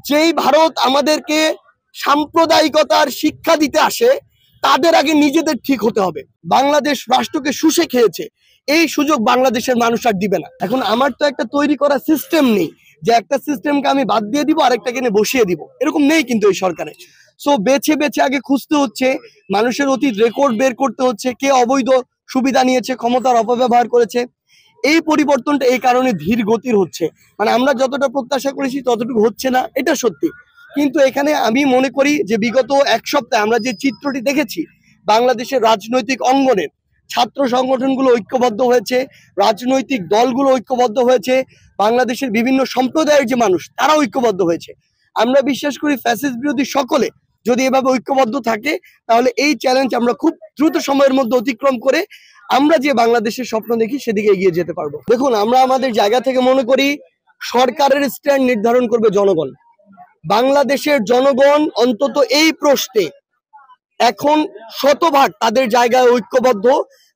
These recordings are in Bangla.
যেই ভারত আমাদেরকে সাম্প্রদায়িকতার শিক্ষা দিতে আসে তাদের আগে নিজেদের ঠিক হতে হবে। বাংলাদেশ রাষ্ট্রকে শুষে খেয়েছে, এই সুযোগ বাংলাদেশের মানুষ আর দিবে না। এখন আমার তো একটা তৈরি করা সিস্টেম নেই যে একটা সিস্টেমকে আমি বাদ দিয়ে দিব আরেকটাকে নিয়ে বসিয়ে দিব, এরকম নেই কিন্তু এই সরকারে। সো বেছে বেছে আগে খুঁজতে হচ্ছে, মানুষের অতীত রেকর্ড বের করতে হচ্ছে, কে অবৈধ সুবিধা নিয়েছে, ক্ষমতার অপব্যবহার করেছে। এই পরিবর্তনটা এই কারণে ধীর গতির হচ্ছে, মানে আমরা যতটা প্রত্যাশা করেছি ততটুকু হচ্ছে না, এটা সত্যি। কিন্তু এখানে আমি মনে করি যে বিগত এক সপ্তাহে আমরা যে চিত্রটি দেখেছি, বাংলাদেশের রাজনৈতিক অঙ্গনের ছাত্র সংগঠনগুলো ঐক্যবদ্ধ হয়েছে, রাজনৈতিক দলগুলো ঐক্যবদ্ধ হয়েছে, বাংলাদেশের বিভিন্ন সম্প্রদায়ের যে মানুষ তারা ঐক্যবদ্ধ হয়েছে। আমরা বিশ্বাস করি ফ্যাসিস্ট বিরোধী সকলে যদি এভাবে ঐক্যবদ্ধ থাকে তাহলে এই চ্যালেঞ্জ আমরা খুব দ্রুত সময়ের মধ্যে অতিক্রম করে আমরা যে বাংলাদেশের স্বপ্ন দেখি সেদিকে এগিয়ে যেতে পারবো। দেখুন, আমরা আমাদের জায়গা থেকে মনে করি সরকারের স্ট্যান্ড নির্ধারণ করবে জনগণ। বাংলাদেশের জনগণ অন্তত এই প্রশ্নে এখন শতভাগ তাদের জায়গায় ঐক্যবদ্ধ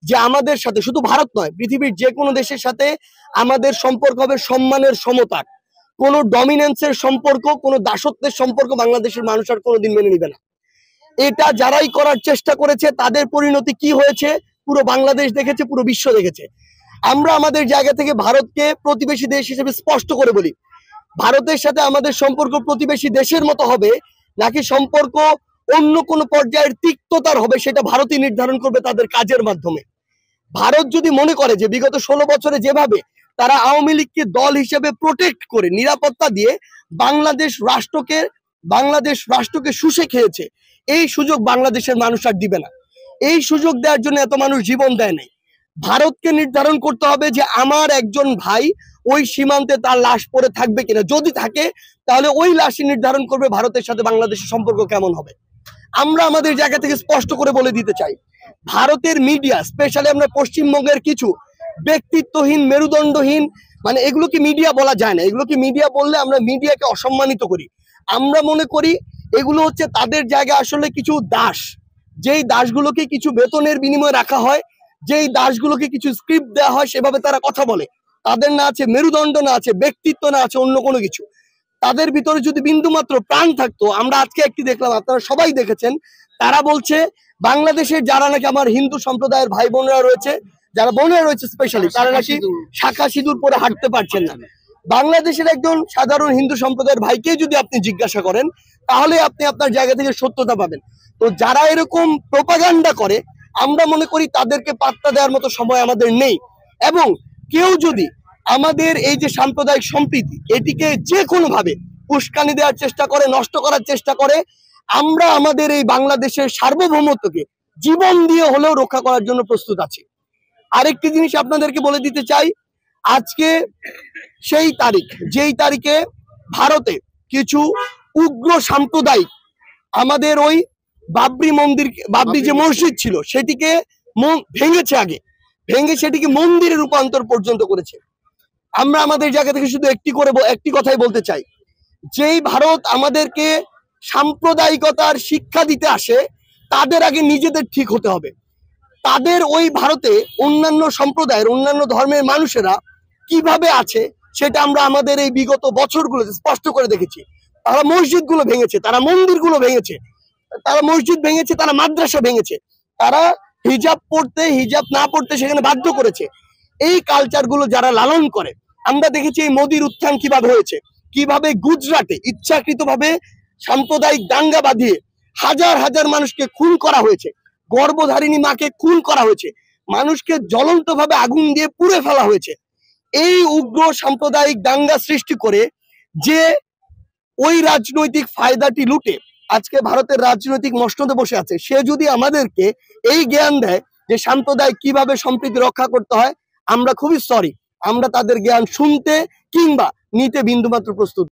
যে আমাদের সাথে, শুধু ভারত নয়, পৃথিবীর যে কোনো দেশের সাথে আমাদের সম্পর্ক হবে সম্মানের, সমতার। কোনো ডমিনেন্সের সম্পর্ক, কোনো দাসত্বের সম্পর্ক বাংলাদেশের মানুষ আর কোনোদিন মেনে নিবে না। এটা যারাই করার চেষ্টা করেছে তাদের পরিণতি কি হয়েছে পুরো বাংলাদেশ দেখেছে, পুরো বিশ্ব দেখেছে। আমরা আমাদের জায়গা থেকে ভারতকে প্রতিবেশী দেশ হিসেবে স্পষ্ট করে বলি, ভারতের সাথে আমাদের সম্পর্ক প্রতিবেশী দেশের মতো হবে নাকি সম্পর্ক অন্য কোনো পর্যায়ের তিক্ততার হবে সেটা ভারতই নির্ধারণ করবে তাদের কাজের মাধ্যমে। ভারত যদি মনে করে যে বিগত 16 বছরে যেভাবে তারা আওয়ামী লীগকে দল হিসেবে প্রোটেক্ট করে নিরাপত্তা দিয়ে বাংলাদেশ রাষ্ট্রকে শুষে খেয়েছে, এই সুযোগ বাংলাদেশের মানুষ আর দিবে না। এই সুযোগ দেওয়ার জন্য এত মানুষ জীবন দেয় নাই। ভারতকে নির্ধারণ করতে হবে যে আমার একজন ভাই ওই সীমান্তে তার লাশ পড়ে থাকবে কিনা, যদি থাকে তাহলে ওই লাশই নির্ধারণ করবে ভারতের সাথে বাংলাদেশের সম্পর্ক কেমন হবে। আমরা আমাদের জায়গা থেকে স্পষ্ট করে বলে দিতে চাই, ভারতের মিডিয়া, স্পেশালি আমরা পশ্চিমবঙ্গের কিছু ব্যক্তিত্বহীন, মেরুদণ্ডহীন, মানে এগুলোকে মিডিয়া বলা যায় না, এগুলোকে মিডিয়া বললে আমরা মিডিয়াকে অসম্মানিত করি। আমরা মনে করি এগুলো হচ্ছে তাদের জায়গা আসলে কিছু দাস, যেই দাসগুলোকে কিছু বেতনের বিনিময়ে রাখা হয়, যেই দাসগুলোকে কিছু স্ক্রিপ্ট দেওয়া হয় সেভাবে তারা কথা বলে। তাদের না আছে মেরুদণ্ড, না আছে ব্যক্তিত্ব, না আছে অন্য কোনো কিছু। তাদের ভিতরে যদি বিন্দুমাত্র প্রাণ থাকতো, আমরা আজকে একটি দেখলাম, আপনারা সবাই দেখেছেন, তারা বলছে বাংলাদেশের যারা নাকি আমার হিন্দু সম্প্রদায়ের ভাই বোনেরা রয়েছে, যারা বোনেরা রয়েছে স্পেশালি, তারা নাকি শাখা সিঁদুর পরে হাঁটতে পারছেন না। বাংলাদেশের একজন সাধারণ হিন্দু সম্প্রদায়ের ভাইকে যদি আপনি জিজ্ঞাসা করেন তাহলে আপনি আপনার জায়গা থেকে সত্যতা পাবেন। তো যারা এরকম প্রোপাগান্ডা করে আমরা মনে করি তাদেরকে পাত্তা দেওয়ার মতো সময় আমাদের নেই। এবং কেউ যদি আমাদের এই যে সাম্প্রদায়িক সম্প্রীতি এটিকে যে কোনো ভাবে উস্কানি দেওয়ার চেষ্টা করে, নষ্ট করার চেষ্টা করে, আমরা আমাদের এই বাংলাদেশের সার্বভৌমত্বকে জীবন দিয়ে হলেও রক্ষা করার জন্য প্রস্তুত আছি। আরেকটি জিনিস আপনাদেরকে বলে দিতে চাই, আজকে সেই তারিখ যেই তারিখে ভারতে কিছু উগ্র সাম্প্রদায়িক আমাদের ওই বাবরি যে মসজিদ ছিল সেটিকে ভেঙেছে, আগে ভেঙে সেটিকে মন্দিরে রূপান্তর পর্যন্ত করেছে। আমরা আমাদের জায়গা থেকে শুধু একটি কথাই বলতে চাই, যেই ভারত আমাদেরকে সাম্প্রদায়িকতার শিক্ষা দিতে আসে তাদের আগে নিজেদের ঠিক হতে হবে। তাদের ওই ভারতে অন্যান্য সম্প্রদায়ের, অন্যান্য ধর্মের মানুষেরা কিভাবে আছে সেটা আমরা আমাদের এই বিগত বছরগুলোতে স্পষ্ট করে দেখেছি। তারা মসজিদগুলো ভেঙেছে, তারা মন্দিরগুলো ভেঙেছে, তারা মসজিদ ভেঙেছে, তারা মাদ্রাসা ভেঙেছে, তারা হিজাব পড়তে, হিজাব না পড়তে সেখানে বাধ্য করেছে। এই কালচারগুলো যারা লালন করে, আমরা দেখেছি এই মোদির উত্থান কিভাবে হয়েছে, কিভাবে গুজরাটে ইচ্ছাকৃতভাবে সাম্প্রদায়িক দাঙ্গা বাঁধিয়ে হাজার হাজার মানুষকে খুন করা হয়েছে, গর্ভধারিণী মাকে খুন করা হয়েছে, মানুষকে জ্বলন্তভাবে আগুন দিয়ে পুড়ে ফেলা হয়েছে। এই উগ্র সাম্প্রদায়িক দাঙ্গা সৃষ্টি করে যে ওই রাজনৈতিক ফায়দাটি লুটে আজকে ভারতের রাজনৈতিক মসনদে বসে আছে, সে যদি আমাদেরকে এই জ্ঞান দেয় যে সাম্প্রদায়িক কিভাবে সম্প্রীতি রক্ষা করতে হয়, আমরা খুবই সরি, আমরা তাদের জ্ঞান শুনতে কিংবা নিতে বিন্দুমাত্র প্রস্তুত।